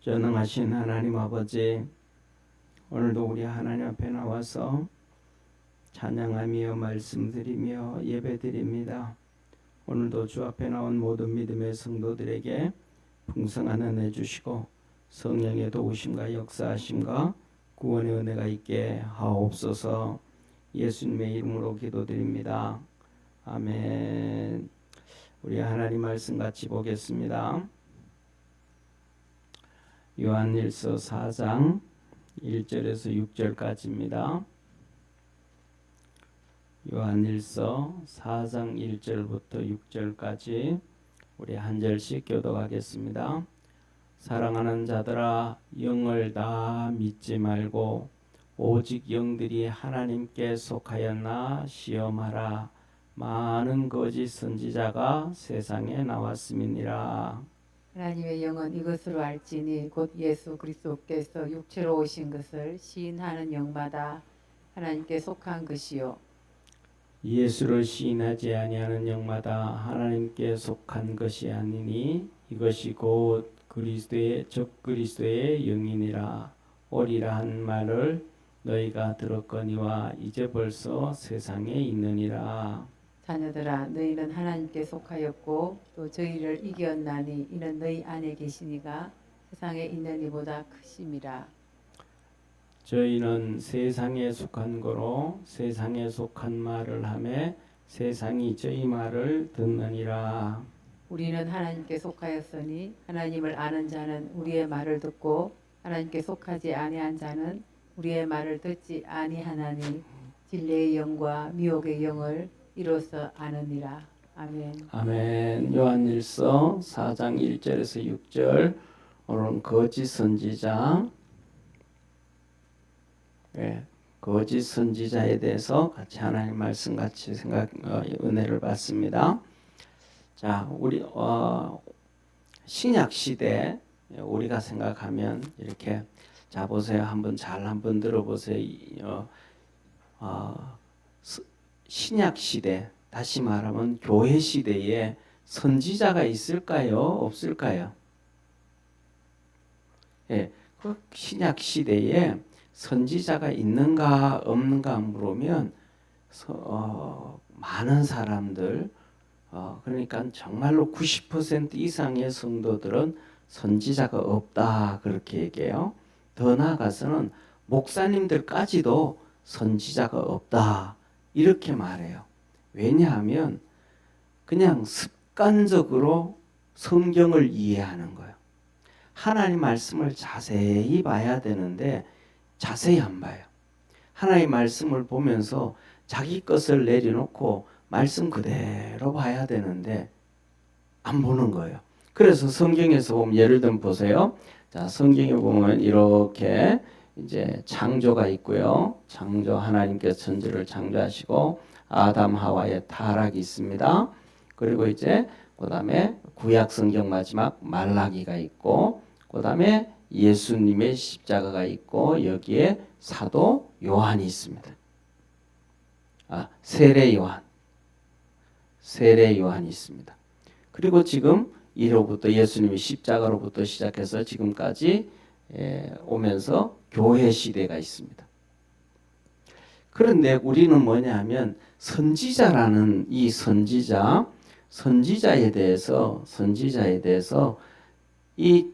전능하신 하나님 아버지, 오늘도 우리 하나님 앞에 나와서 찬양하며 말씀드리며 예배드립니다. 오늘도 주 앞에 나온 모든 믿음의 성도들에게 풍성한 은혜 주시고 성령의 도우심과 역사하심과 구원의 은혜가 있게 하옵소서. 예수님의 이름으로 기도드립니다. 아멘. 우리 하나님 말씀 같이 보겠습니다. 요한일서 4장 1절에서 6절까지입니다. 요한일서 4장 1절부터 6절까지 우리 한 절씩 교독하겠습니다. 사랑하는 자들아, 영을 다 믿지 말고 오직 영들이 하나님께 속하였나 시험하라. 많은 거짓 선지자가 세상에 나왔음이니라. 하나님의 영은 이것으로 알지니 곧 예수 그리스도께서 육체로 오신 것을 시인하는 영마다 하나님께 속한 것이요 예수를 시인하지 아니하는 영마다 하나님께 속한 것이 아니니 이것이 곧 그리스도의 적그리스도의 영이니라. 오리라 한 말을 너희가 들었거니와 이제 벌써 세상에 있느니라. 자녀들아, 너희는 하나님께 속하였고 또 저희를 이겼나니 이는 너희 안에 계시니가 세상에 있는 이보다 크심이라. 저희는 세상에 속한 거로 세상에 속한 말을 하매 세상이 저희 말을 듣느니라. 우리는 하나님께 속하였으니 하나님을 아는 자는 우리의 말을 듣고 하나님께 속하지 아니한 자는 우리의 말을 듣지 아니하나니 진리의 영과 미혹의 영을 이로써 아느니라. 아멘. 아멘. 요한일서 4장 1절에서 6절. 오늘은 거짓 선지자, 거짓 선지자에 대해서 같이 하나님 말씀 같이 은혜를 받습니다. 자, 우리 신약 시대 우리가 생각하면 이렇게, 자 보세요. 한번 들어보세요. 신약 시대, 다시 말하면 교회 시대에 선지자가 있을까요? 없을까요? 그 신약 시대에 선지자가 있는가 없는가 물으면 많은 사람들, 그러니까 정말로 90% 이상의 성도들은 선지자가 없다 그렇게 얘기해요. 더 나아가서는 목사님들까지도 선지자가 없다 이렇게 말해요. 왜냐하면 그냥 습관적으로 성경을 이해하는 거예요. 하나님 말씀을 자세히 봐야 되는데 자세히 안 봐요. 하나님 말씀을 보면서 자기 것을 내려놓고 말씀 그대로 봐야 되는데 안 보는 거예요. 그래서 성경에서 보면, 예를 들면 보세요. 자, 성경에 보면 이렇게 이제 창조가 있고요. 창조, 하나님께서 천지를 창조하시고 아담 하와의 타락이 있습니다. 그리고 이제 그다음에 구약 성경 마지막 말라기가 있고, 그다음에 예수님의 십자가가 있고, 여기에 사도 요한이 있습니다. 세례 요한이 있습니다. 그리고 지금 이로부터 예수님이 십자가로부터 시작해서 지금까지 오면서 교회 시대가 있습니다. 그런데 우리는 뭐냐 하면 선지자라는 이 선지자에 대해서 이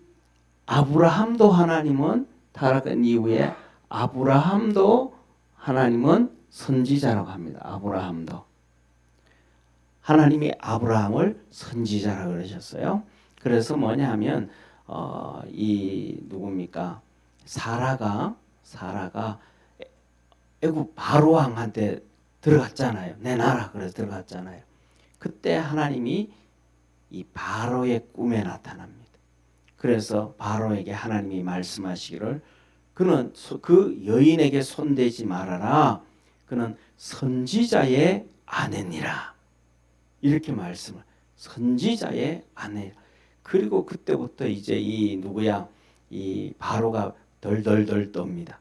아브라함도 하나님은 타락한 이후에 아브라함도 하나님은 선지자라고 합니다. 아브라함도 하나님이 아브라함을 선지자라고 그러셨어요. 그래서 뭐냐 하면 이 누굽니까? 사라가 애굽 바로 왕한테 들어갔잖아요. 내놔라 그래서 들어갔잖아요. 그때 하나님이 이 바로의 꿈에 나타납니다. 그래서 바로에게 하나님이 말씀하시기를, 그는 그 여인에게 손대지 말아라. 그는 선지자의 아내니라. 이렇게 말씀을, 선지자의 아내. 그리고 그때부터 이제 이 바로가 덜덜덜 떱니다.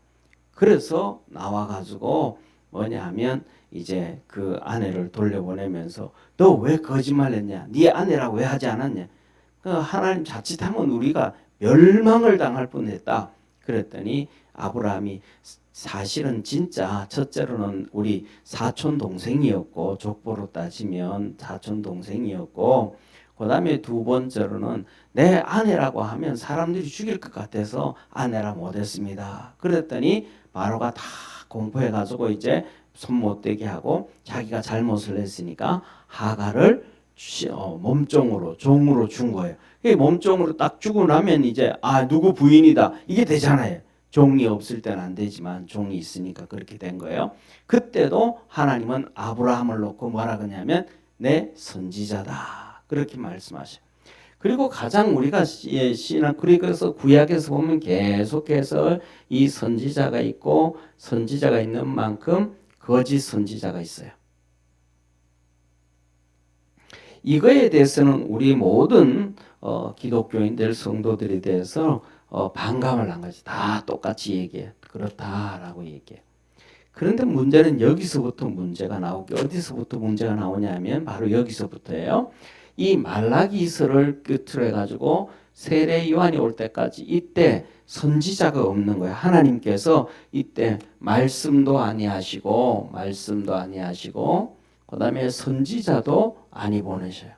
그래서 나와가지고 뭐냐 하면 이제 그 아내를 돌려보내면서 너 왜 거짓말했냐? 네 아내라고 왜 하지 않았냐? 하나님 자칫하면 우리가 멸망을 당할 뻔했다. 그랬더니 아브라함이 사실은 진짜 첫째로는 우리 사촌 동생이었고, 족보로 따지면 사촌 동생이었고, 그 다음에 두 번째로는 내 아내라고 하면 사람들이 죽일 것 같아서 아내라 못했습니다. 그랬더니 바로가 다 공포해가지고 이제 손 못 대게 하고 자기가 잘못을 했으니까 하갈을 몸종으로 종으로 준 거예요. 몸종으로 딱 주고 나면 이제 누구 부인이다 이게 되잖아요. 종이 없을 때는 안 되지만 종이 있으니까 그렇게 된 거예요. 그때도 하나님은 아브라함을 놓고 뭐라 그러냐면 내 선지자다 그렇게 말씀하셔요. 그리고 가장 우리가 신앙 그래서 구약에서 보면 계속해서 이 선지자가 있고 선지자가 있는 만큼 거짓 선지자가 있어요. 이거에 대해서는 우리 모든 기독교인들 성도들에 대해서 반감을 한 거지. 다 똑같이 얘기해. 그렇다라고 얘기해. 그런데 문제는 여기서부터 문제가 나오고 어디서부터 문제가 나오냐면 바로 여기서부터예요. 이 말라기서를 끝으로 해가지고 세례 요한이 올 때까지 이때 선지자가 없는 거예요. 하나님께서 이때 말씀도 아니하시고 그 다음에 선지자도 아니 보내셔요.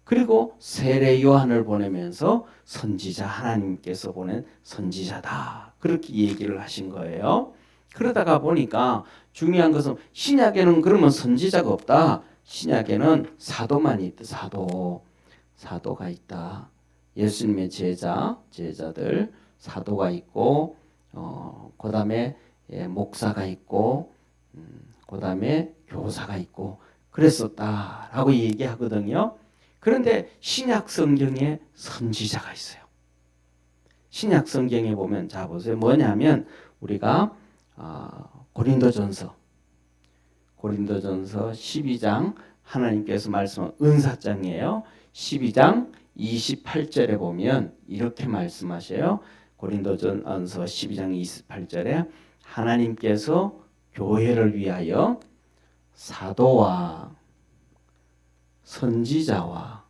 그리고 세례 요한을 보내면서 선지자 하나님께서 보낸 선지자다 그렇게 얘기를 하신 거예요. 그러다가 보니까 중요한 것은 신약에는 그러면 선지자가 없다. 신약에는 사도만 있다. 사도가 있다. 예수님의 제자들 사도가 있고 그 다음에 목사가 있고 그 다음에 교사가 있고 그랬었다라고 얘기하거든요. 그런데 신약 성경에 선지자가 있어요. 신약 성경에 보면 자 보세요. 뭐냐면 우리가 고린도전서 12장 하나님께서 말씀한 은사장이에요. 12장 28절에 보면 이렇게 말씀하셔요. 고린도전서 12장 28절에 하나님께서 교회를 위하여 사도와 선지자와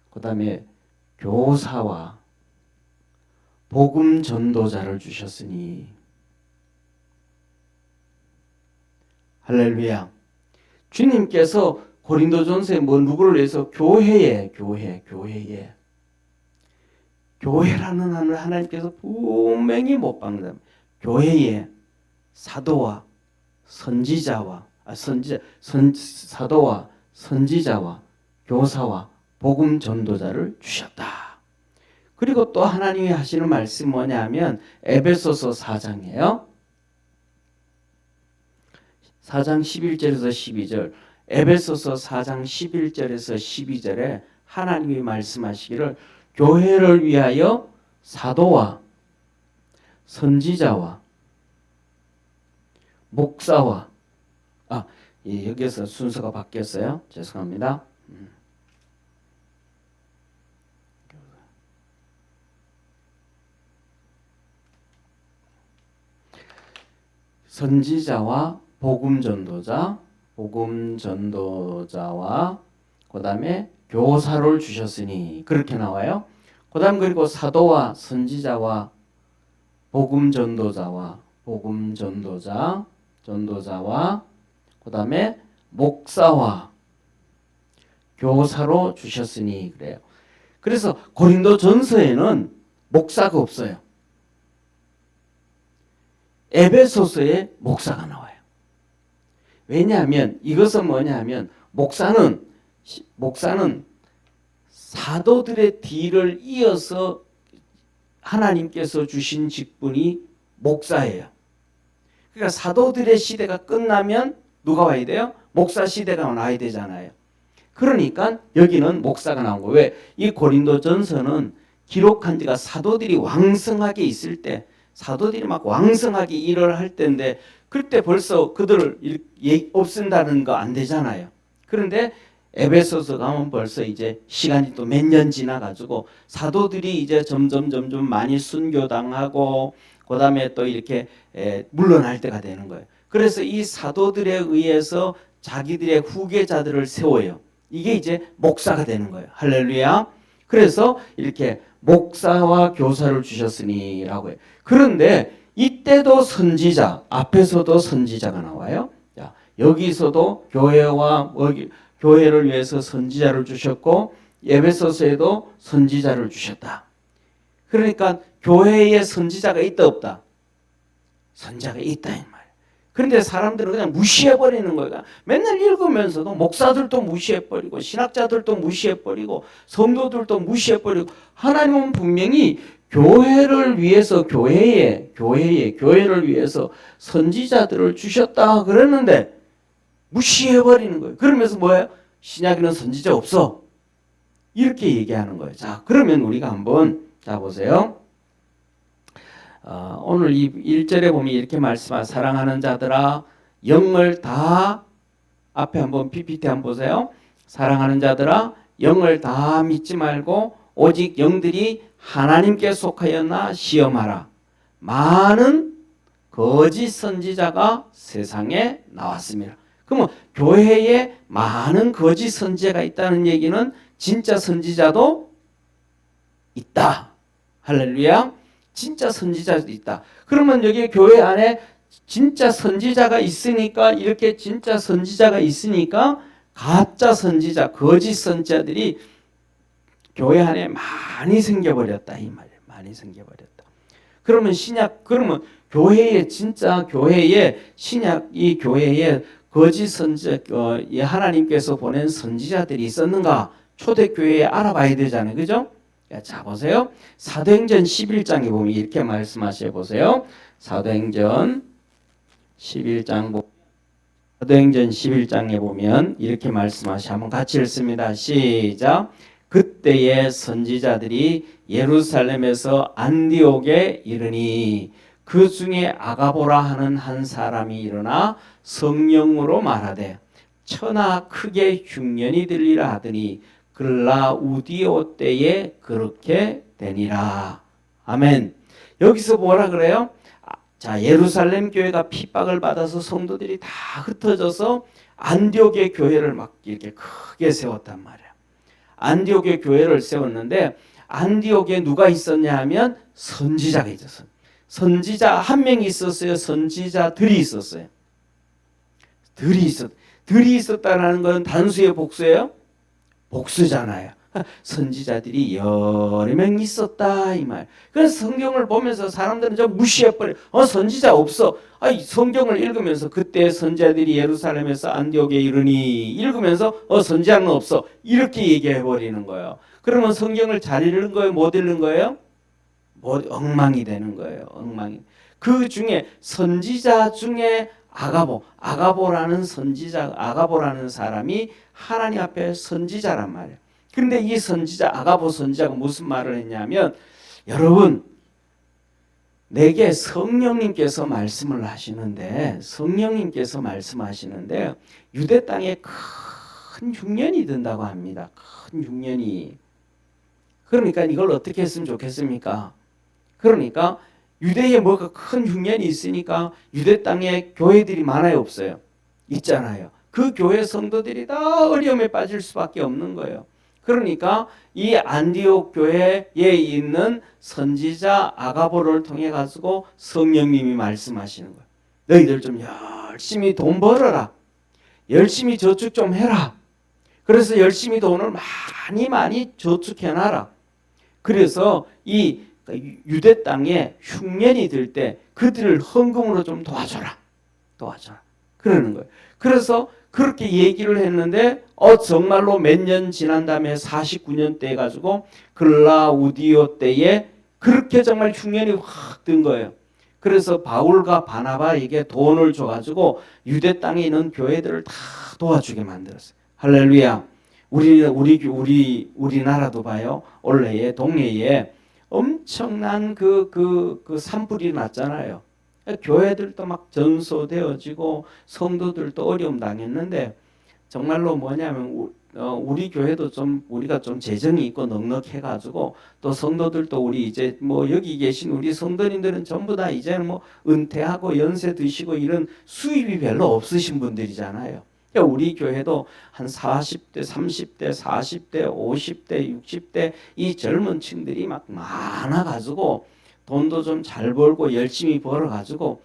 그 다음에 교사와 복음 전도자를 주셨으니 할렐루야. 주님께서 고린도전서에 누구를 위해서 교회라는 하늘 하나님께서 분명히 못 박는다. 교회에 사도와 선지자와 사도와 선지자와 교사와 복음 전도자를 주셨다. 그리고 또 하나님이 하시는 말씀이 뭐냐면 에베소서 4장이에요. 4장 11절에서 12절 에베소서 4장 11절에서 12절에 하나님이 말씀하시기를 교회를 위하여 사도와 선지자와 목사와 여기서 순서가 바뀌었어요. 죄송합니다. 선지자와 복음 전도자와 그 다음에 교사를 주셨으니 그렇게 나와요. 그 다음 그리고 사도와 선지자와 복음 전도자와 그 다음에 목사와 교사로 주셨으니 그래요. 그래서 고린도전서에는 목사가 없어요. 에베소서에 목사가 나와요. 왜냐하면 이것은 뭐냐면 목사는 사도들의 뒤를 이어서 하나님께서 주신 직분이 목사예요. 그러니까 사도들의 시대가 끝나면 누가 와야 돼요? 목사 시대가 와야 되잖아요. 그러니까 여기는 목사가 나온 거예요. 왜? 이 고린도전서는 기록한 지가 사도들이 왕성하게 있을 때 사도들이 막 왕성하게 일을 할 때인데 그때 벌써 그들을 없앤다는 거 안 되잖아요. 그런데 에베소서 가면 벌써 이제 시간이 또 몇 년 지나가지고 사도들이 이제 점점 많이 순교당하고 그 다음에 또 이렇게 물러날 때가 되는 거예요. 그래서 이 사도들에 의해서 자기들의 후계자들을 세워요. 이게 이제 목사가 되는 거예요. 할렐루야. 그래서 이렇게 목사와 교사를 주셨으니라고 해요. 그런데 이때도 선지자, 앞에서도 선지자가 나와요. 자, 여기서도 교회를 위해서 선지자를 주셨고 에베소서에도 선지자를 주셨다. 그러니까 교회에 선지자가 있다 없다? 선지자가 있다 이 말이에요. 그런데 사람들은 그냥 무시해버리는 거예요. 맨날 읽으면서도 목사들도 무시해버리고 신학자들도 무시해버리고 성도들도 무시해버리고 하나님은 분명히 교회를 위해서 교회를 위해서 선지자들을 주셨다 그랬는데 무시해버리는 거예요. 그러면서 뭐예요? 신약에는 선지자 없어. 이렇게 얘기하는 거예요. 자, 그러면 우리가 한번 자 보세요. 오늘 이 1절에 보면 이렇게 말씀하 사랑하는 자들아 영을 다 앞에 한번 PPT 한번 보세요. 사랑하는 자들아 영을 다 믿지 말고 오직 영들이 하나님께 속하였나 시험하라. 많은 거짓 선지자가 세상에 나왔습니다. 그러면 교회에 많은 거짓 선지자가 있다는 얘기는 진짜 선지자도 있다. 할렐루야. 진짜 선지자도 있다. 그러면 여기 교회 안에 진짜 선지자가 있으니까 이렇게 진짜 선지자가 있으니까 가짜 선지자, 거짓 선지자들이 교회 안에 많이 생겨버렸다 이 말이에요. 많이 생겨버렸다. 그러면 그러면 교회에 진짜 신약 이 교회에 거짓 선지자, 하나님께서 보낸 선지자들이 있었는가? 초대교회에 알아봐야 되잖아요. 그죠? 자, 보세요. 사도행전 11장에 보면 이렇게 말씀하셔 보세요. 사도행전 11장에 보면 이렇게 말씀하셔. 한번 같이 읽습니다. 시작. 그때의 선지자들이 예루살렘에서 안디옥에 이르니 그 중에 아가보라 하는 한 사람이 일어나 성령으로 말하되 천하 크게 흉년이 들리라 하더니 글라우디오 때에 그렇게 되니라. 아멘. 여기서 뭐라 그래요? 자, 예루살렘 교회가 핍박을 받아서 성도들이 다 흩어져서 안디옥의 교회를 막 이렇게 크게 세웠단 말이야. 안디옥의 교회를 세웠는데 안디옥에 누가 있었냐 하면 선지자가 있었어요. 선지자 한 명이 있었어요. 선지자들이 있었어요. 들이 있었다는 건 단수의 복수예요? 복수잖아요. 선지자들이 여러 명 있었다 이 말. 그래서 성경을 보면서 사람들은 좀 무시해버려. 선지자 없어. 성경을 읽으면서 그때 선지자들이 예루살렘에서 안디옥에 이르니 읽으면서 선지자는 없어. 이렇게 얘기해버리는 거예요. 그러면 성경을 잘 읽는 거예요? 못 읽는 거예요? 엉망이 되는 거예요. 엉망이. 그 중에 선지자 중에 아가보라는 사람이 하나님 앞에 선지자란 말이에요. 그런데 이 아가보 선지자가 무슨 말을 했냐면, 여러분, 내게 성령님께서 말씀하시는데 유대 땅에 큰 흉년이 든다고 합니다. 큰 흉년이. 그러니까 이걸 어떻게 했으면 좋겠습니까? 그러니까 유대에 뭐가 큰 흉년이 있으니까 유대 땅에 교회들이 많아요, 없어요? 있잖아요. 그 교회 성도들이 다 어려움에 빠질 수밖에 없는 거예요. 그러니까 이 안디옥 교회에 있는 선지자 아가보를 통해 가지고 성령님이 말씀하시는 거예요. 너희들 좀 열심히 돈 벌어라. 열심히 저축 좀 해라. 그래서 열심히 돈을 많이 저축해놔라. 그래서 이 유대 땅에 흉년이 들 때 그들을 헌금으로 좀 도와줘라. 그러는 거예요. 그래서 그렇게 얘기를 했는데 정말로 몇 년 지난 다음에 49년 때 해가지고 글라우디오 때에 그렇게 정말 흉년이 확 든 거예요. 그래서 바울과 바나바에게 돈을 줘가지고 유대 땅에 있는 교회들을 다 도와주게 만들었어요. 할렐루야. 우리나라도 봐요. 올해에 동해에 엄청난 그 산불이 났잖아요. 교회들도 막 전소되어지고 성도들도 어려움 당했는데 정말로 뭐냐면 우리 교회도 좀 우리가 좀 재정이 있고 넉넉해가지고 또 성도들도 우리 이제 뭐 여기 계신 우리 성도님들은 전부 다 이제는 뭐 은퇴하고 연세 드시고 이런 수입이 별로 없으신 분들이잖아요. 그러니까 우리 교회도 한 40대, 30대, 40대, 50대, 60대 이 젊은 층들이 막 많아가지고 돈도 좀 잘 벌고 열심히 벌어가지고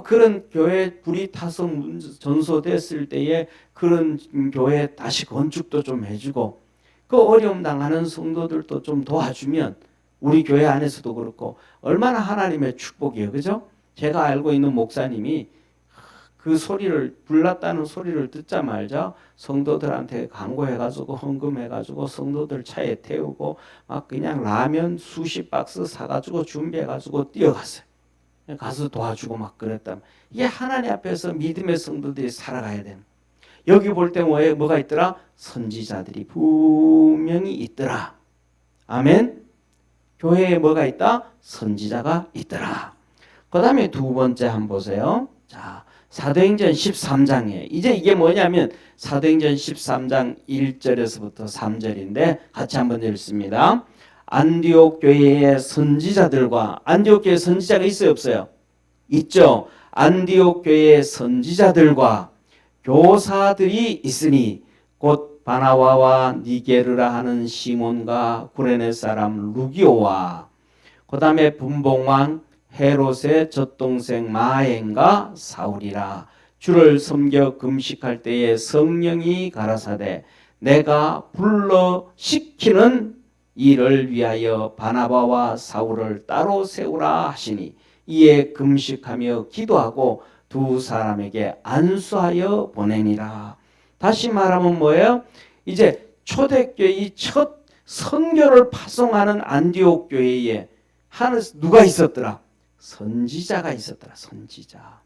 그런 교회 불이 타서 전소됐을 때에 그런 교회 다시 건축도 좀 해주고 그 어려움 당하는 성도들도 좀 도와주면 우리 교회 안에서도 그렇고 얼마나 하나님의 축복이에요. 그죠? 제가 알고 있는 목사님이 그 소리를 불났다는 소리를 듣자마자 성도들한테 광고해가지고 헌금해가지고 성도들 차에 태우고 막 그냥 라면 수십 박스 사가지고 준비해가지고 뛰어갔어요. 가서 도와주고 막 그랬다. 이게 하나님 앞에서 믿음의 성도들이 살아가야 되는. 여기 볼 때 뭐가 있더라? 선지자들이 분명히 있더라. 아멘. 교회에 뭐가 있다? 선지자가 있더라. 그 다음에 두 번째 한번 보세요. 자, 사도행전 13장에 이제 이게 뭐냐면 사도행전 13장 1절에서부터 3절인데 같이 한번 읽습니다. 안디옥 교회의 선지자들과 안디옥 교회 선지자가 있어요, 없어요? 있죠. 안디옥 교회의 선지자들과 교사들이 있으니 곧 바나바와 니게르라 하는 시몬과 구레네 사람 루기오와 그 다음에 분봉왕 헤롯의 젖동생 마엔과 사울이라. 주를 섬겨 금식할 때에 성령이 가라사대 내가 불러 시키는 이를 위하여 바나바와 사울을 따로 세우라 하시니 이에 금식하며 기도하고 두 사람에게 안수하여 보내니라. 다시 말하면 뭐예요? 이제 초대교회 첫 선교를 파송하는 안디옥 교회에 누가 있었더라? 선지자가 있었더라. 선지자.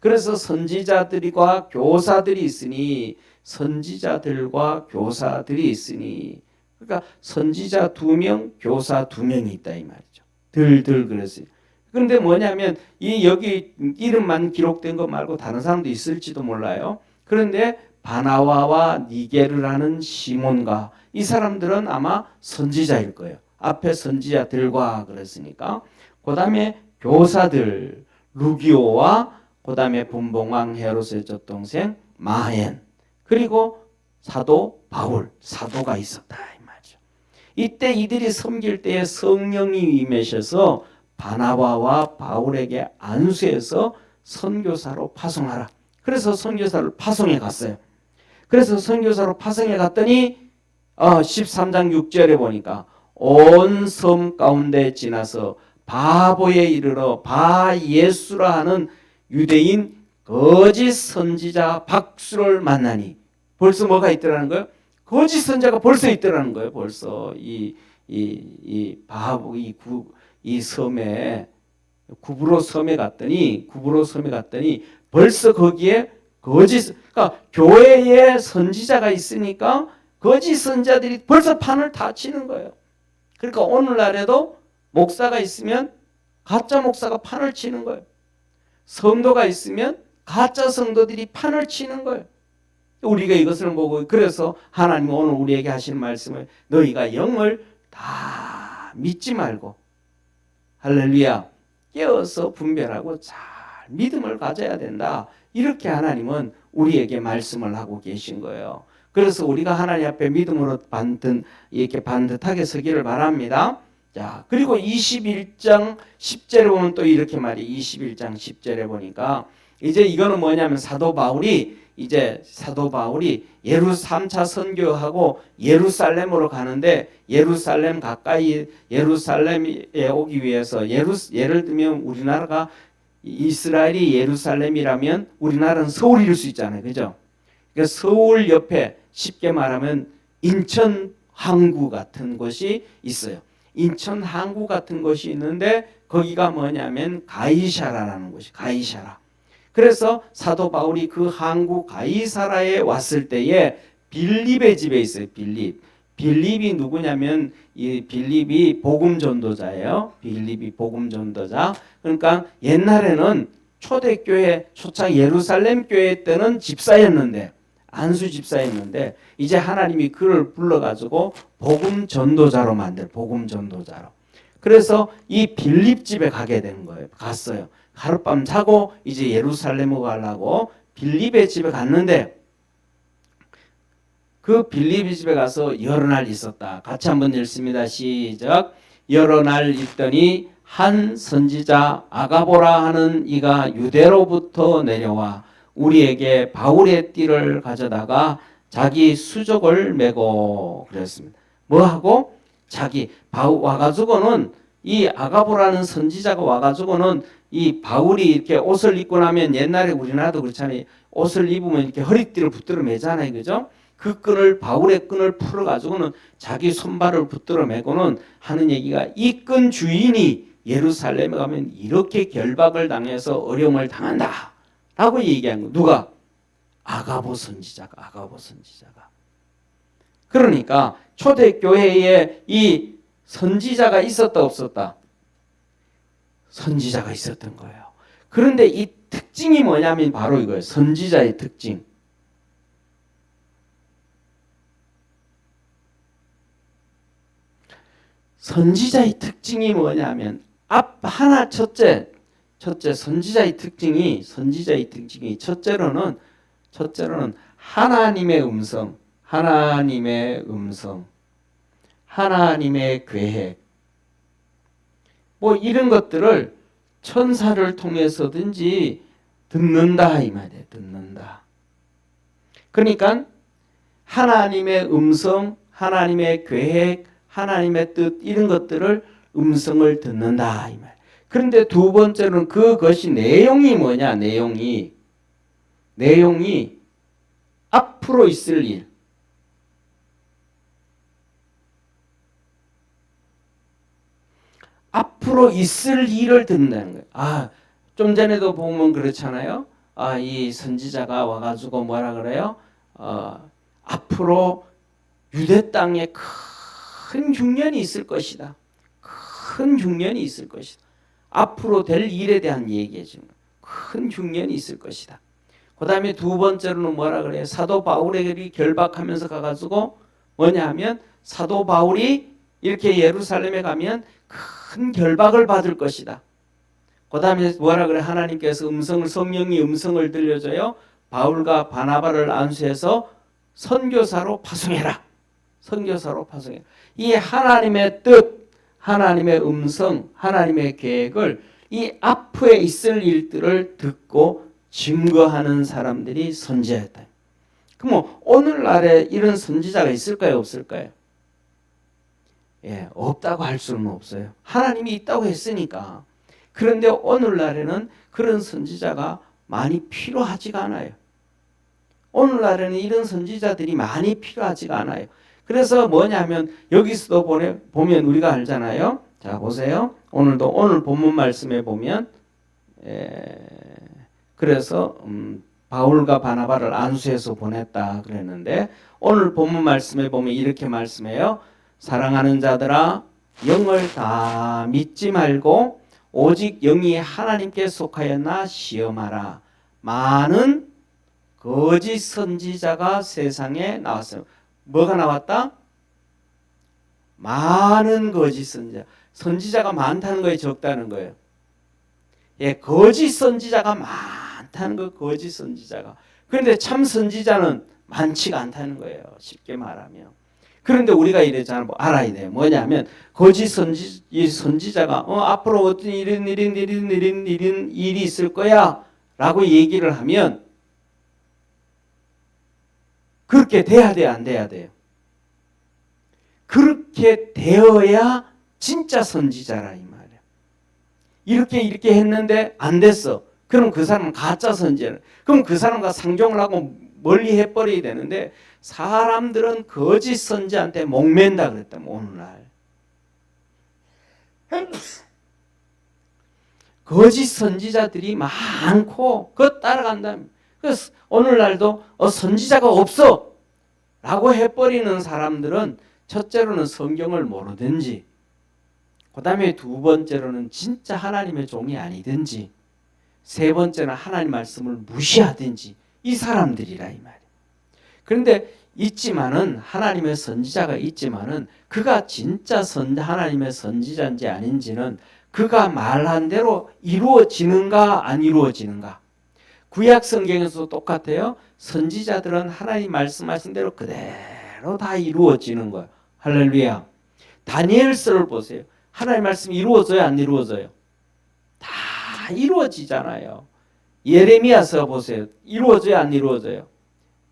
그래서 선지자들과 교사들이 있으니 선지자들과 교사들이 있으니 그러니까 선지자 2명, 교사 2명이 있다 이 말이죠. 들들 그랬어요. 그런데 뭐냐면 이 여기 이름만 기록된 거 말고 다른 사람도 있을지도 몰라요. 그런데 바나바와 니게르라는 시몬과 이 사람들은 아마 선지자일 거예요. 앞에 선지자들과 그랬으니까. 그 다음에 교사들 루기오와 그 다음에 분봉왕 헤롯의 젖동생 마엔 그리고 사도 바울 사도가 있었다 이 말이죠. 이때 이들이 섬길 때에 성령이 임하셔서 바나바와 바울에게 안수해서 선교사로 파송하라. 그래서 선교사를 파송해 갔어요. 그래서 선교사로 파송해 갔더니 13장 6절에 보니까 온 섬 가운데 지나서 바보에 이르러 바예수라 하는 유대인 거짓 선지자 박수를 만나니 벌써 뭐가 있더라는 거예요? 거짓 선지자가 벌써 있더라는 거예요. 벌써 이 바보 이 섬에 구브로 섬에 갔더니 벌써 거기에 그러니까 교회에 선지자가 있으니까 거짓 선지자들이 벌써 판을 다 치는 거예요. 그러니까 오늘날에도 목사가 있으면 가짜 목사가 판을 치는 거예요. 성도가 있으면 가짜 성도들이 판을 치는 거예요. 우리가 이것을 보고 그래서 하나님은 오늘 우리에게 하시는 말씀을 너희가 영을 다 믿지 말고 할렐루야 깨어서 분별하고 잘 믿음을 가져야 된다. 이렇게 하나님은 우리에게 말씀을 하고 계신 거예요. 그래서 우리가 하나님 앞에 믿음으로 이렇게 반듯하게 서기를 바랍니다. 자, 그리고 21장 10절에 보면 또 이렇게 말이 21장 10절에 보니까 이제 이거는 뭐냐면 사도 바울이 3차 선교하고 예루살렘으로 가는데 예루살렘 가까이 예루살렘에 오기 위해서 예를 들면 우리나라가 이스라엘이 예루살렘이라면 우리나라는 서울일 수 있잖아요. 그죠? 그러니까 서울 옆에 쉽게 말하면 인천 항구 같은 곳이 있어요. 인천 항구 같은 곳이 있는데 거기가 뭐냐면 가이사라라는 곳이 가이사라. 그래서 사도 바울이 그 항구 가이사라에 왔을 때에 빌립의 집에 있어요. 빌립이 누구냐면 이 빌립이 복음 전도자예요. 빌립이 복음 전도자. 그러니까 옛날에는 초대교회 초창 예루살렘 교회 때는 집사였는데 안수 집사였는데 이제 하나님이 그를 불러가지고 복음 전도자로 만들 복음 전도자로. 그래서 이 빌립 집에 가게 된 거예요. 갔어요. 하룻밤 자고 이제 예루살렘으로 가려고 빌립의 집에 갔는데 그 빌립의 집에 가서 여러 날 있었다. 같이 한번 읽습니다. 시작. 여러 날 있더니 한 선지자 아가보라 하는 이가 유대로부터 내려와 우리에게 바울의 띠를 가져다가 자기 수족을 메고 그랬습니다. 뭐하고? 자기 바울 와가지고는 이 아가보라는 선지자가 와가지고는 이 바울이 이렇게 옷을 입고 나면 옛날에 우리나라도 그렇잖아요. 옷을 입으면 이렇게 허리띠를 붙들어 매잖아요. 그죠? 그 끈을 바울의 끈을 풀어가지고는 자기 손발을 붙들어 매고는 하는 얘기가 이 끈 주인이 예루살렘에 가면 이렇게 결박을 당해서 어려움을 당한다 라고 얘기한 거. 누가? 아가보 선지자가. 그러니까 초대교회에 이 선지자가 있었다 없었다? 선지자가 있었던 거예요. 그런데 이 특징이 뭐냐면 바로 이거예요. 선지자의 특징. 선지자의 특징이 뭐냐면 하나 첫째 선지자의 특징이 첫째로는 하나님의 음성, 하나님의 계획, 뭐 이런 것들을 천사를 통해서든지 듣는다 이 말이에요. 듣는다. 그러니까 하나님의 음성, 하나님의 계획, 하나님의 뜻 이런 것들을 음성을 듣는다 이 말. 그런데 두 번째로는 그것이 내용이 뭐냐? 내용이 앞으로 있을 일. 앞으로 있을 일을 듣는다는 거예요. 좀 전에도 보면 그렇잖아요. 이 선지자가 와가지고 뭐라 그래요? 앞으로 유대 땅에 큰 흉년이 있을 것이다. 큰 흉년이 있을 것이다. 앞으로 될 일에 대한 얘기해 주는 거예요. 큰 흉년이 있을 것이다. 그 다음에 두 번째로는 뭐라 그래요? 사도 바울이 결박하면서 가가지고 뭐냐 하면 사도 바울이 이렇게 예루살렘에 가면 큰 결박을 받을 것이다. 그 다음에 뭐라 그래? 하나님께서 성령이 음성을 들려줘요. 바울과 바나바를 안수해서 선교사로 파송해라. 이 하나님의 뜻, 하나님의 음성, 하나님의 계획을 이 앞에 있을 일들을 듣고 증거하는 사람들이 선지자였다. 그럼 오늘날에 이런 선지자가 있을까요? 없을까요? 없다고 할 수는 없어요. 하나님이 있다고 했으니까. 그런데 오늘날에는 그런 선지자가 많이 필요하지가 않아요. 오늘날에는 이런 선지자들이 많이 필요하지가 않아요. 그래서 뭐냐면 여기서도 보면 우리가 알잖아요. 자 보세요. 오늘 본문 말씀에 보면 그래서 바울과 바나바를 안수해서 보냈다 그랬는데 오늘 본문 말씀에 보면 이렇게 말씀해요. 사랑하는 자들아 영을 다 믿지 말고 오직 영이 하나님께 속하였나 시험하라. 많은 거짓 선지자가 세상에 나왔어요. 뭐가 나왔다? 많은 거짓 선지자. 선지자가 많다는 거에 적다는 거예요. 거짓 선지자가 많다는 거, 거짓 선지자가. 그런데 참 선지자는 많지가 않다는 거예요. 쉽게 말하면. 그런데 우리가 이랬잖아. 알아야 돼요. 뭐냐면 거짓 선지자가 앞으로 어떤 이런 일이 있을 거야 라고 얘기를 하면 그렇게 돼야 돼, 안 돼야 돼요? 그렇게 되어야 진짜 선지자라 이 말이야. 이렇게 했는데 안 됐어. 그럼 그 사람은 가짜 선지자. 그럼 그 사람과 상종을 하고 멀리 해버려야 되는데 사람들은 거짓 선지자한테 목맨다 그랬다. 오늘날 거짓 선지자들이 많고 그거 따라간다. 그래서 오늘날도 선지자가 없어 라고 해버리는 사람들은 첫째로는 성경을 모르든지 그 다음에 두 번째로는 진짜 하나님의 종이 아니든지 세 번째는 하나님 말씀을 무시하든지 이 사람들이라 이 말이에요. 그런데 있지만은 하나님의 선지자가 있지만은 그가 진짜 하나님의 선지자인지 아닌지는 그가 말한 대로 이루어지는가 안 이루어지는가. 구약 성경에서도 똑같아요. 선지자들은 하나님 말씀하신 대로 그대로 다 이루어지는 거예요. 할렐루야. 다니엘서를 보세요. 하나님 말씀이 이루어져요, 안 이루어져요? 다 이루어지잖아요. 예레미야서 보세요. 이루어져요, 안 이루어져요?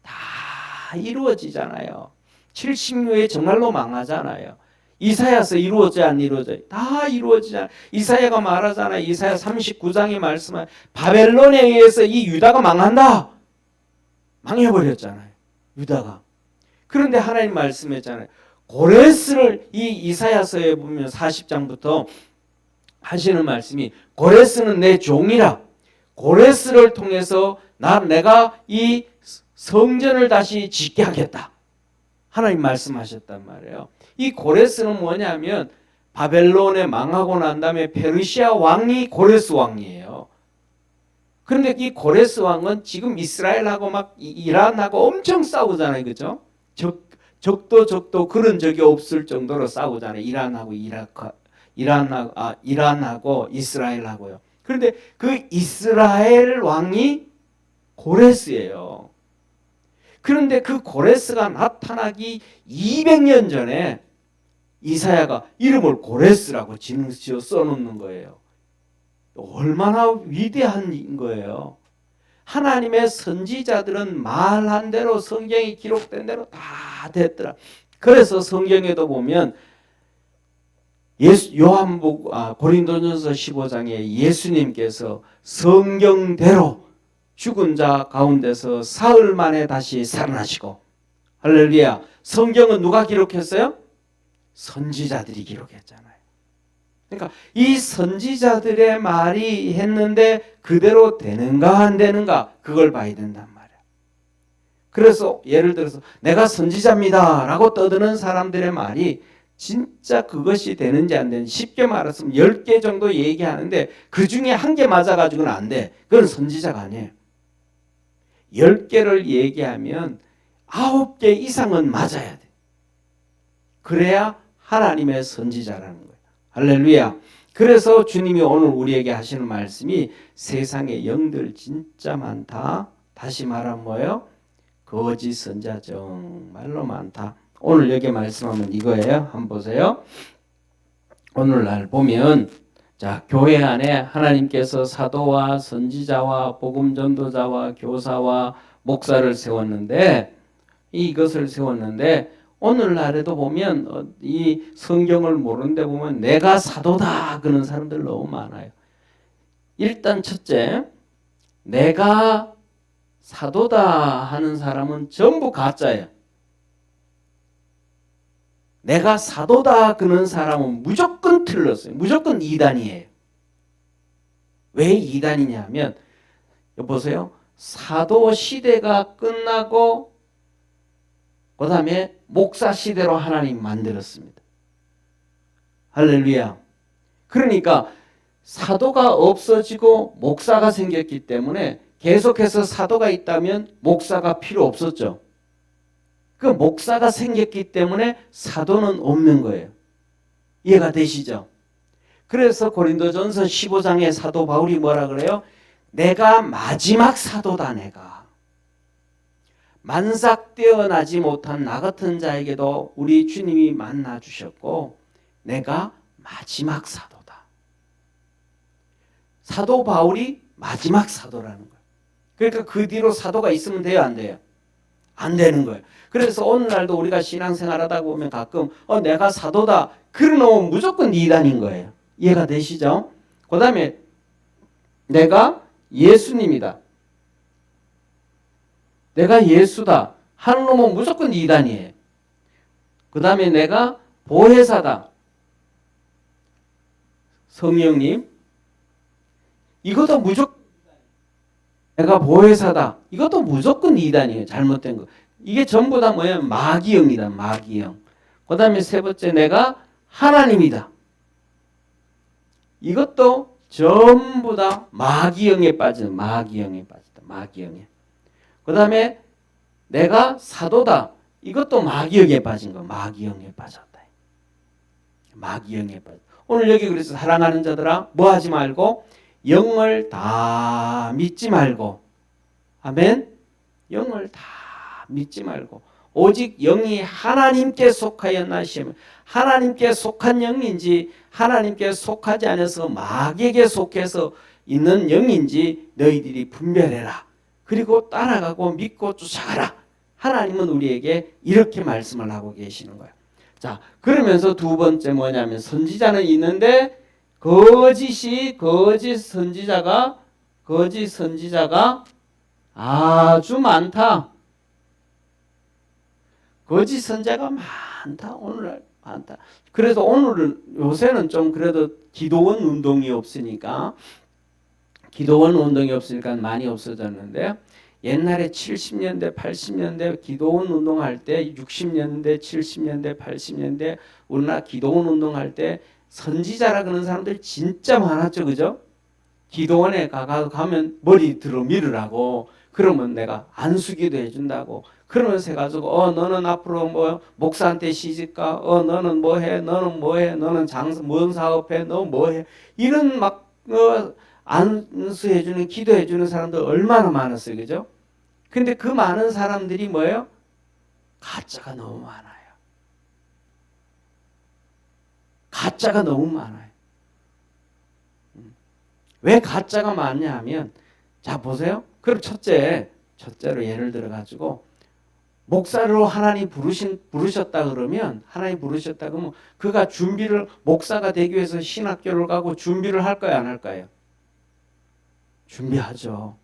다 이루어지잖아요. 70년에 정말로 망하잖아요. 이사야서 이루어져요, 안 이루어져요? 다 이루어지잖아요. 이사야가 말하잖아요. 이사야 39장에 말씀한 바벨론에 의해서 이 유다가 망한다. 망해버렸잖아요. 유다가. 그런데 하나님 말씀했잖아요. 고레스를 이 이사야서에 보면 40장부터 하시는 말씀이 고레스는 내 종이라. 고레스를 통해서 내가 이 성전을 다시 짓게 하겠다. 하나님 말씀하셨단 말이에요. 이 고레스는 뭐냐면 바벨론에 망하고 난 다음에 페르시아 왕이 고레스 왕이에요. 그런데 이 고레스 왕은 지금 이스라엘하고 막 이란하고 엄청 싸우잖아요. 그죠? 적도 그런 적이 없을 정도로 싸우잖아요. 이란하고 이스라엘하고요. 그런데 그 이스라엘 왕이 고레스예요. 그런데 그 고레스가 나타나기 200년 전에 이사야가 이름을 고레스라고 지어 써놓는 거예요. 얼마나 위대한 거예요. 하나님의 선지자들은 말한 대로 성경이 기록된 대로 다 됐더라. 그래서 성경에도 보면 고린도전서 15장에 예수님께서 성경대로 죽은 자 가운데서 사흘 만에 다시 살아나시고, 할렐루야. 성경은 누가 기록했어요? 선지자들이 기록했잖아요. 그러니까 이 선지자들의 말이 했는데 그대로 되는가 안 되는가 그걸 봐야 된단 말이야. 그래서 예를 들어서 내가 선지자입니다 라고 떠드는 사람들의 말이 진짜 그것이 되는지 안 되는지, 쉽게 말해서 10개 정도 얘기하는데 그 중에 한 개 맞아가지고는 안 돼. 그건 선지자가 아니에요. 10개를 얘기하면 9개 이상은 맞아야 돼. 그래야 하나님의 선지자라는 거예요. 할렐루야. 그래서 주님이 오늘 우리에게 하시는 말씀이 세상에 영들 진짜 많다. 다시 말하면 뭐예요? 거짓 선지자 정말로 많다. 오늘 여기 말씀하면 이거예요. 한번 보세요. 오늘날 보면 자, 교회 안에 하나님께서 사도와 선지자와 복음 전도자와 교사와 목사를 세웠는데, 이것을 세웠는데 오늘날에도 보면 이 성경을 모르는데 보면 내가 사도다 그런 사람들 너무 많아요. 일단 첫째, 내가 사도다 하는 사람은 전부 가짜예요. 내가 사도다 그런 사람은 무조건 틀렸어요. 무조건 이단이에요. 왜 이단이냐면 보세요. 사도 시대가 끝나고 그 다음에 목사 시대로 하나님 만들었습니다. 할렐루야. 그러니까 사도가 없어지고 목사가 생겼기 때문에 계속해서 사도가 있다면 목사가 필요 없었죠. 그 목사가 생겼기 때문에 사도는 없는 거예요. 이해가 되시죠? 그래서 고린도전서 15장에 사도 바울이 뭐라 그래요? 내가 마지막 사도다. 내가 만삭되어 나지 못한 나 같은 자에게도 우리 주님이 만나 주셨고 내가 마지막 사도다. 사도 바울이 마지막 사도라는 거예요. 그러니까 그 뒤로 사도가 있으면 돼요, 안 돼요? 안 되는 거예요. 그래서 오늘날도 우리가 신앙생활하다 보면 가끔 내가 사도다 그러면 무조건 이단인 거예요. 이해가 되시죠? 그 다음에 내가 예수님이다. 내가 예수다 하는 놈은 무조건 이단이에요. 그 다음에 내가 보혜사다. 성령님. 이것도 무조건 내가 보혜사다. 이것도 무조건 이단이에요. 잘못된 거. 이게 전부 다 뭐예요? 마귀형이다. 마귀형. 그 다음에 세 번째 내가 하나님이다. 이것도 전부 다 마귀형에 빠지는 마귀형에 빠지다. 마귀형에. 그 다음에 내가 사도다. 이것도 마귀형에 빠진 거. 마귀형에 빠졌다. 마귀형에 빠졌다. 오늘 여기 그래서 사랑하는 자들아 뭐 하지 말고 영을 다 믿지 말고 아멘. 영을 다 믿지 말고 오직 영이 하나님께 속하였나 시험해. 하나님께 속한 영인지 하나님께 속하지 않아서 마귀에게 속해서 있는 영인지 너희들이 분별해라. 그리고 따라가고 믿고 쫓아가라. 하나님은 우리에게 이렇게 말씀을 하고 계시는 거예요. 자, 그러면서 두 번째 뭐냐면 선지자는 있는데 거짓 선지자가 아주 많다. 거짓 선지자가 많다. 오늘날 많다. 그래서 오늘은 요새는 좀 그래도 기도원 운동이 없으니까 많이 없어졌는데 옛날에 70년대, 80년대 기도원 운동할 때 60년대, 70년대, 80년대 우리나라 기도원 운동할 때 선지자라 그러는 사람들 진짜 많았죠. 그죠? 기도원에 가면 머리 들어 밀으라고 그러면 내가 안수기도 해준다고 그러면서 해가지고 너는 앞으로 뭐 목사한테 시집가 너는 뭐해 너는 뭐해 너는 장사 뭔 사업해 너 뭐해 이런 막 안수해주는 기도해주는 사람들 얼마나 많았어요. 그죠? 근데 그 많은 사람들이 뭐예요? 가짜가 너무 많아요. 가짜가 너무 많아요. 왜 가짜가 많냐 하면 자 보세요. 그럼 첫째로 예를 들어 가지고 목사로 하나님 부르셨다 그러면 그가 준비를 목사가 되기 위해서 신학교를 가고 준비를 할까요 안 할까요? 준비하죠.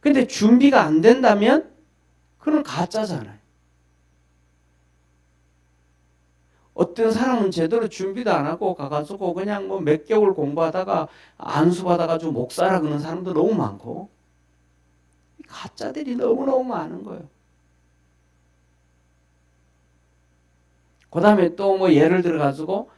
근데 준비가 안 된다면 그건 가짜잖아요. 어떤 사람은 제대로 준비도 안 하고 가가지고 그냥 뭐 몇 개월 공부하다가 안수 받아가지고 목사라 그러는 사람도 너무 많고 가짜들이 너무너무 많은 거예요. 그 다음에 또 뭐 예를 들어서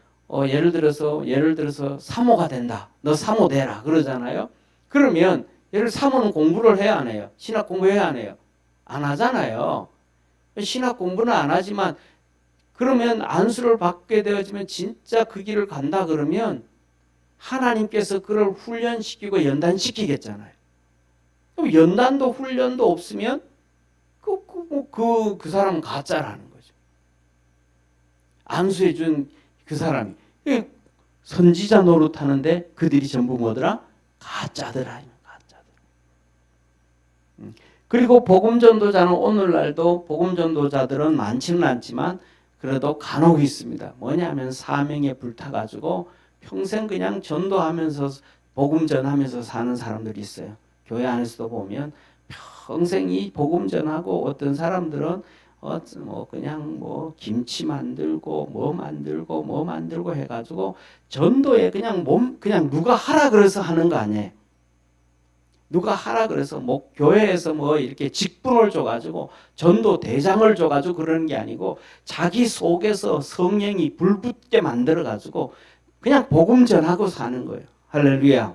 사모가 된다. 너 사모 되라 그러잖아요. 그러면 사모는 공부를 해야 안 해요? 신학 공부해야 안 해요? 안 하잖아요. 신학 공부는 안 하지만 그러면 안수를 받게 되어지면 진짜 그 길을 간다 그러면 하나님께서 그를 훈련시키고 연단시키겠잖아요. 그럼 연단도 훈련도 없으면 그 사람은 가짜라는 거죠. 안수해준 그 사람이 선지자 노릇하는데 그들이 전부 뭐더라? 가짜더라. 그리고 복음 전도자는 오늘날도 복음 전도자들은 많지는 않지만 그래도 간혹 있습니다. 뭐냐면 사명에 불타가지고 평생 그냥 전도하면서 복음 전하면서 사는 사람들이 있어요. 교회 안에서도 보면 평생 이 복음 전하고 어떤 사람들은 그냥 뭐 김치 만들고 뭐 만들고 해가지고 전도에 그냥 누가 하라 그래서 하는 거 아니에요. 누가 하라 그래서 뭐 교회에서 뭐 이렇게 직분을 줘가지고 전도 대장을 줘가지고 그러는 게 아니고 자기 속에서 성령이 불붙게 만들어가지고 그냥 복음 전하고 사는 거예요. 할렐루야.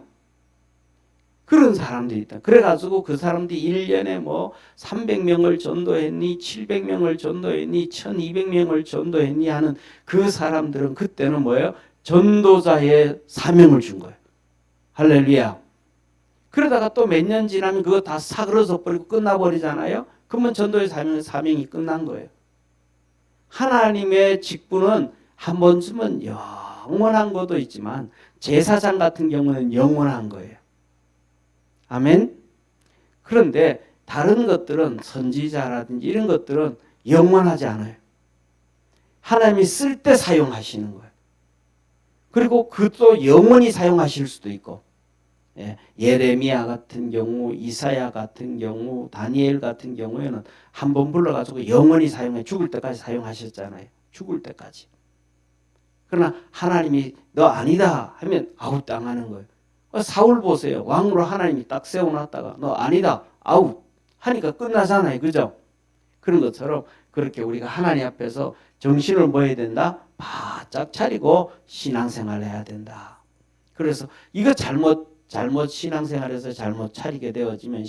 그런 사람들이 있다. 그래가지고 그 사람들이 1년에 뭐 300명을 전도했니 700명을 전도했니 1200명을 전도했니 하는 그 사람들은 그때는 뭐예요? 전도자의 사명을 준 거예요. 할렐루야. 그러다가 또 몇 년 지나면 그거 다 사그러져 버리고 끝나버리잖아요. 그러면 전도의 사명이 끝난 거예요. 하나님의 직분은 한 번쯤은 영원한 것도 있지만 제사장 같은 경우는 영원한 거예요. 아멘. 그런데 다른 것들은 선지자라든지 이런 것들은 영원하지 않아요. 하나님이 쓸 때 사용하시는 거예요. 그리고 그것도 영원히 사용하실 수도 있고 예레미야 같은 경우, 이사야 같은 경우, 다니엘 같은 경우에는 한 번 불러가지고 영원히 사용해 죽을 때까지 사용하셨잖아요. 죽을 때까지. 그러나 하나님이 너 아니다 하면 아웃 당하는 거예요. 사울 보세요. 왕으로 하나님이 딱 세워놨다가 너 아니다 아웃 하니까 끝나잖아요. 그죠? 그런 것처럼 그렇게 우리가 하나님 앞에서 정신을 뭐 해야 된다? 바짝 차리고 신앙생활을 해야 된다. 그래서 이거 잘못 신앙생활에서 잘못 차리게 되어지면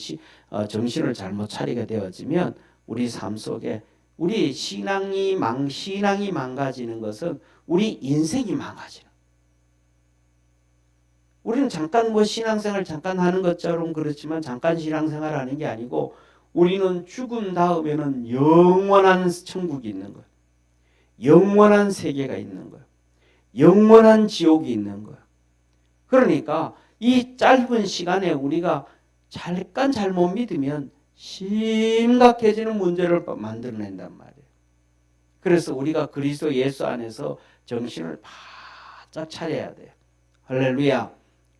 정신을 잘못 차리게 되어지면 우리 삶 속에 우리 신앙이 망가지는 것은 우리 인생이 망가지는. 우리는 잠깐 뭐 신앙생활 잠깐 하는 것처럼 그렇지만 잠깐 신앙생활 하는 게 아니고 우리는 죽은 다음에는 영원한 천국이 있는 거예요. 영원한 세계가 있는 거예요. 영원한 지옥이 있는 거예요. 그러니까 이 짧은 시간에 우리가 잠깐 잘못 믿으면 심각해지는 문제를 만들어낸단 말이에요. 그래서 우리가 그리스도 예수 안에서 정신을 바짝 차려야 돼요. 할렐루야.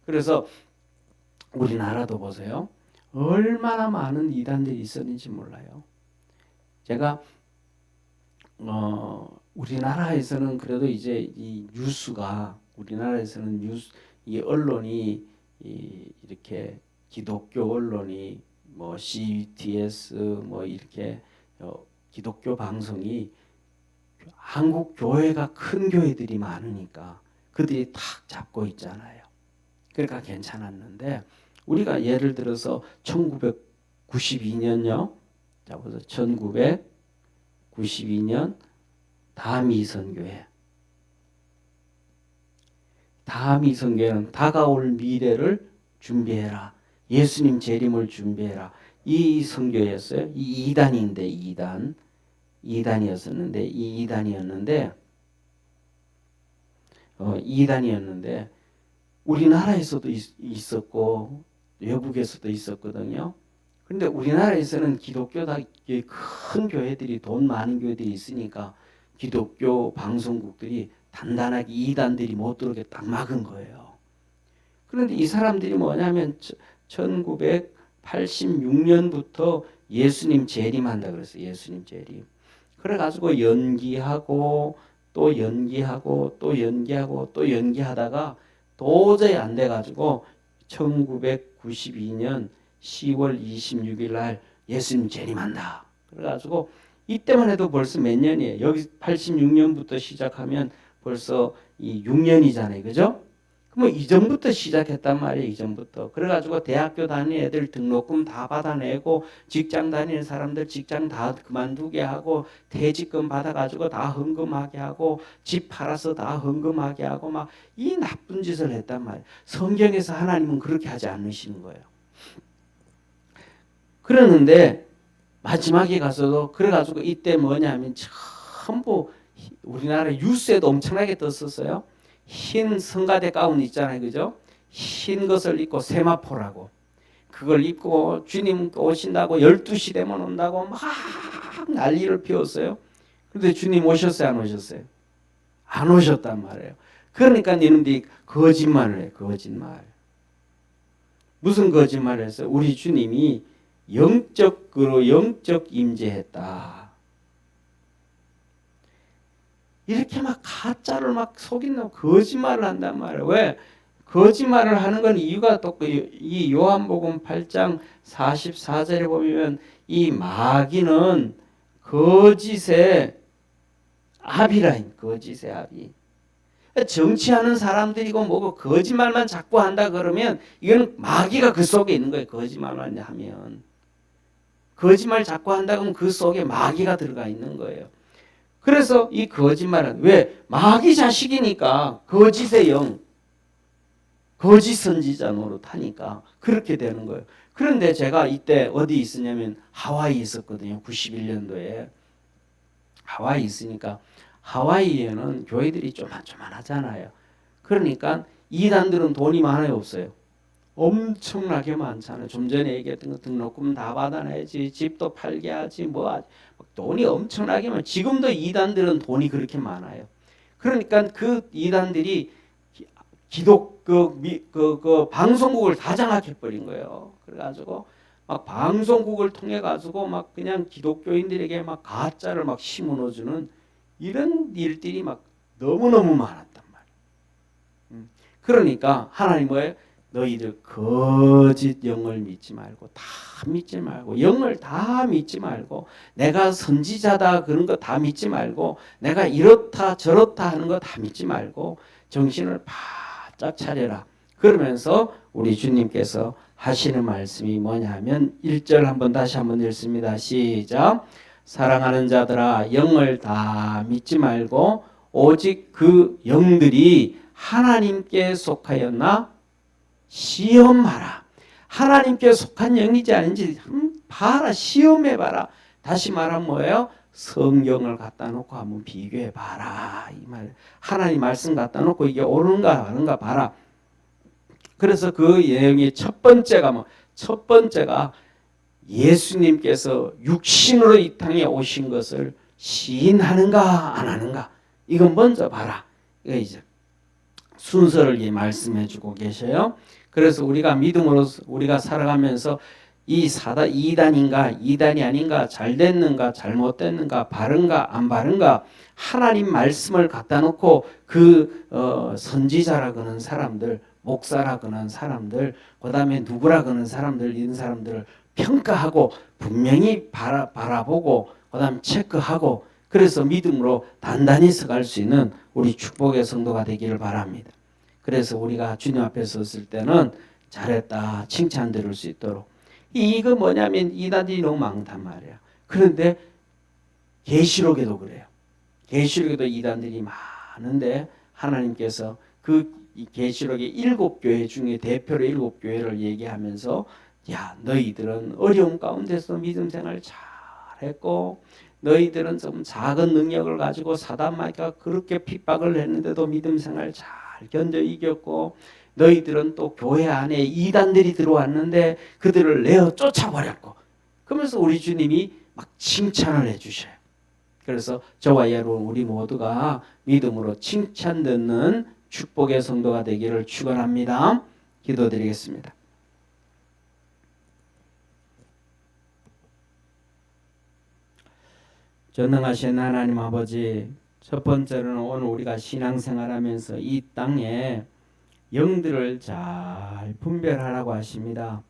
그래서 우리나라도 보세요. 얼마나 많은 이단들이 있었는지 몰라요. 제가 우리나라에서는 그래도 이제 이 뉴스가 우리나라에서는 이 언론이 이렇게 기독교 언론이 뭐 CTS 뭐 이렇게 기독교 방송이 한국 교회가 큰 교회들이 많으니까 그들이 탁 잡고 있잖아요. 그러니까 괜찮았는데 우리가 예를 들어서 1992년요. 자 보세요. 1992년 다미선교회. 다미선교회는 다가올 미래를 준비해라. 예수님 재림을 준비해라. 이 선교였어요. 이 2단인데 2단이었었는데 이 2단이었는데 우리나라에서도 있었고 외국에서도 있었거든요. 그런데 우리나라에서는 기독교다 큰 교회들이 돈 많은 교회들이 있으니까 기독교 방송국들이 단단하게 이단들이 못 들어오게 딱 막은 거예요. 그런데 이 사람들이 뭐냐면 1986년부터 예수님 재림한다 그랬어요. 예수님 재림. 그래가지고 연기하고 또 연기하고 또 연기하고 또 연기하다가 도저히 안 돼가지고 1992년 10월 26일 날 예수님 재림한다. 그래가지고 이때만 해도 벌써 몇 년이에요. 여기 86년부터 시작하면 벌써 이 6년이잖아요. 그죠? 그럼 이전부터 시작했단 말이에요. 이전부터. 그래가지고 대학교 다니는 애들 등록금 다 받아내고 직장 다니는 사람들 직장 다 그만두게 하고 퇴직금 받아가지고 다 헌금하게 하고 집 팔아서 다 헌금하게 하고 막 이 나쁜 짓을 했단 말이에요. 성경에서 하나님은 그렇게 하지 않으시는 거예요. 그러는데 마지막에 가서도 그래가지고 이때 뭐냐면 전부 우리나라 뉴스에도 엄청나게 떴었어요. 흰 성가대 가운 있잖아요. 그죠? 흰 것을 입고 세마포라고. 그걸 입고 주님 오신다고 12시 되면 온다고 막 난리를 피웠어요. 그런데 주님 오셨어요? 안 오셨어요? 안 오셨단 말이에요. 그러니까 이놈들이 거짓말을 해요. 거짓말. 무슨 거짓말을 했어요? 우리 주님이 영적 임재했다. 이렇게 막 가짜를 막 속이는 거짓말을 한단 말이에요. 왜? 거짓말을 하는 건 이유가 또 이 요한복음 8장 44절에 보면 이 마귀는 거짓의 아비라니. 거짓의 아비. 정치하는 사람들이고 뭐고 거짓말만 자꾸 한다 그러면 이건 마귀가 그 속에 있는 거예요. 거짓말만 하면. 거짓말 자꾸 한다 그러면 그 속에 마귀가 들어가 있는 거예요. 그래서 이 거짓말은 왜? 마귀 자식이니까 거짓의 영, 거짓 선지자 노릇하니까 그렇게 되는 거예요. 그런데 제가 이때 어디 있었냐면 하와이 있었거든요. 91년도에. 하와이 있으니까 하와이에는 교회들이 조만조만하잖아요. 그러니까 이단들은 돈이 많아요, 없어요? 엄청나게 많잖아요. 좀 전에 얘기했던 거 등록금 다 받아내야지, 집도 팔게 하지, 뭐 하지. 돈이 엄청나게 많아요. 지금도 이단들은 돈이 그렇게 많아요. 그러니까 그 이단들이 그 방송국을 다 장악해버린 거예요. 그래가지고 막 방송국을 통해 가지고 막 그냥 기독교인들에게 막 가짜를 막 심어넣어주는 이런 일들이 막 너무너무 많았단 말이에요. 그러니까 하나님 뭐예요? 너희들 거짓 영을 믿지 말고 다 믿지 말고 영을 다 믿지 말고 내가 선지자다 그런 거 다 믿지 말고 내가 이렇다 저렇다 하는 거 다 믿지 말고 정신을 바짝 차려라. 그러면서 우리 주님께서 하시는 말씀이 뭐냐면 1절 다시 한번 읽습니다. 시작. 사랑하는 자들아 영을 다 믿지 말고 오직 그 영들이 하나님께 속하였나 시험하라. 하나님께 속한 영이지 아닌지 봐라, 시험해봐라. 다시 말하면 뭐예요? 성경을 갖다 놓고 한번 비교해봐라. 이 말. 하나님 말씀 갖다 놓고 이게 옳은가 아닌가 봐라. 그래서 그 내용이 첫 번째가 첫 번째가 예수님께서 육신으로 이 땅에 오신 것을 시인하는가 안 하는가. 이건 먼저 봐라. 이거 이제 순서를 말씀해 주고 계셔요. 그래서 우리가 믿음으로 우리가 살아가면서 이 사단 이단인가 이단이 아닌가 잘 됐는가 잘못됐는가 바른가 안 바른가 하나님 말씀을 갖다 놓고 그 선지자라 그러는 사람들 목사라 그러는 사람들 그다음에 누구라 그러는 사람들 이런 사람들을 평가하고 분명히 바라보고 그다음 체크하고 그래서 믿음으로 단단히 서갈 수 있는 우리 축복의 성도가 되기를 바랍니다. 그래서 우리가 주님 앞에 섰을 때는 잘했다 칭찬 들을 수 있도록 이거 뭐냐면 이단들이 너무 많단 말이야. 그런데 계시록에도 그래요. 계시록에도 이단들이 많은데 하나님께서 그 계시록의 7교회 중에 대표로 7교회를 얘기하면서 야 너희들은 어려움 가운데서 믿음 생활 잘했고 너희들은 좀 작은 능력을 가지고 사단마귀가 그렇게 핍박을 했는데도 믿음 생활 잘 견뎌 이겼고 너희들은 또 교회 안에 이단들이 들어왔는데 그들을 내어 쫓아버렸고 그러면서 우리 주님이 막 칭찬을 해주셔요. 그래서 저와 여러분 우리 모두가 믿음으로 칭찬 듣는 축복의 성도가 되기를 축원합니다. 기도드리겠습니다. 전능하신 하나님 아버지, 첫 번째로는 오늘 우리가 신앙생활하면서 이 땅에 영들을 잘 분별하라고 하십니다.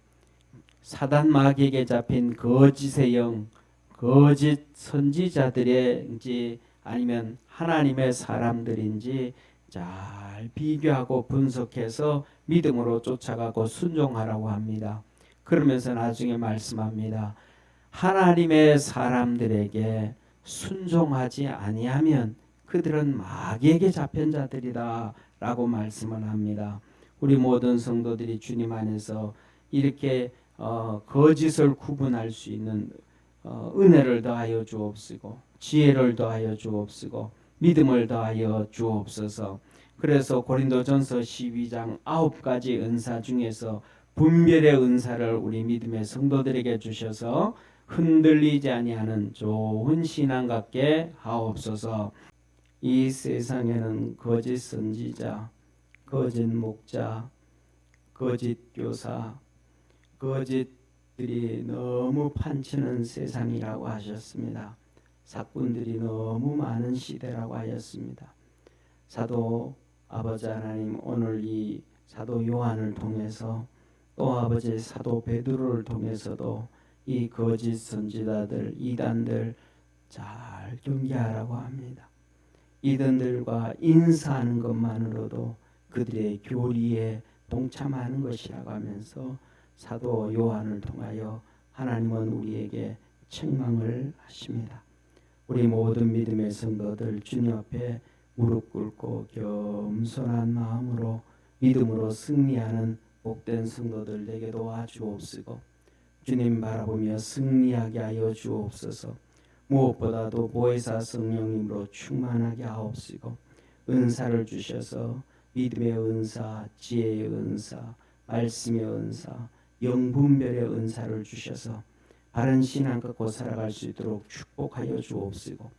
사단 마귀에게 잡힌 거짓의 영, 거짓 선지자들인지 아니면 하나님의 사람들인지 잘 비교하고 분석해서 믿음으로 쫓아가고 순종하라고 합니다. 그러면서 나중에 말씀합니다. 하나님의 사람들에게 순종하지 아니하면 그들은 마귀에게 잡힌 자들이다 라고 말씀을 합니다. 우리 모든 성도들이 주님 안에서 이렇게 거짓을 구분할 수 있는 은혜를 더하여 주옵시고 지혜를 더하여 주옵시고 믿음을 더하여 주옵소서. 그래서 고린도전서 12장 9가지 은사 중에서 분별의 은사를 우리 믿음의 성도들에게 주셔서 흔들리지 아니하는 좋은 신앙 갖게 하옵소서. 이 세상에는 거짓 선지자, 거짓 목자, 거짓 교사, 거짓들이 너무 판치는 세상이라고 하셨습니다. 사꾼들이 너무 많은 시대라고 하였습니다. 사도 아버지 하나님 오늘 이 사도 요한을 통해서 또 아버지 사도 베드로를 통해서도 이 거짓 선지자들 이단들 잘 경계하라고 합니다. 이단들과 인사하는 것만으로도 그들의 교리에 동참하는 것이라고 하면서 사도 요한을 통하여 하나님은 우리에게 책망을 하십니다. 우리 모든 믿음의 성도들 주님 앞에 무릎 꿇고 겸손한 마음으로 믿음으로 승리하는 복된 성도들 되게 도와주옵시고 주님 바라보며 승리하게 하여 주옵소서. 무엇보다도 보혜사 성령님으로 충만하게 하옵시고 은사를 주셔서 믿음의 은사, 지혜의 은사, 말씀의 은사, 영분별의 은사를 주셔서 바른 신앙 갖고 살아갈 수 있도록 축복하여 주옵시고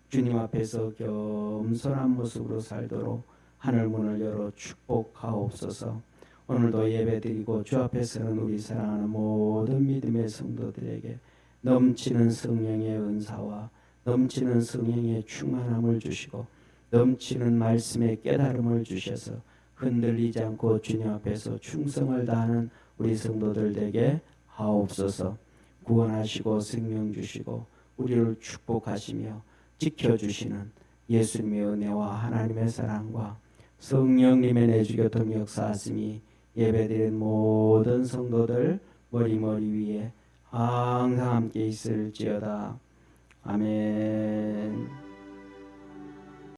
주님 앞에서 겸손한 모습으로 살도록 하늘 문을 열어 축복하옵소서. 오늘도 예배드리고 주 앞에서는 우리 사랑하는 모든 믿음의 성도들에게 넘치는 성령의 은사와 넘치는 성령의 충만함을 주시고 넘치는 말씀의 깨달음을 주셔서 흔들리지 않고 주님 앞에서 충성을 다하는 우리 성도들 되게 하옵소서. 구원하시고 생명 주시고 우리를 축복하시며 지켜주시는 예수님의 은혜와 하나님의 사랑과 성령님의 내주교통 역사하심이 예배드린 모든 성도들 머리 위에 항상 함께 있을지어다. 아멘.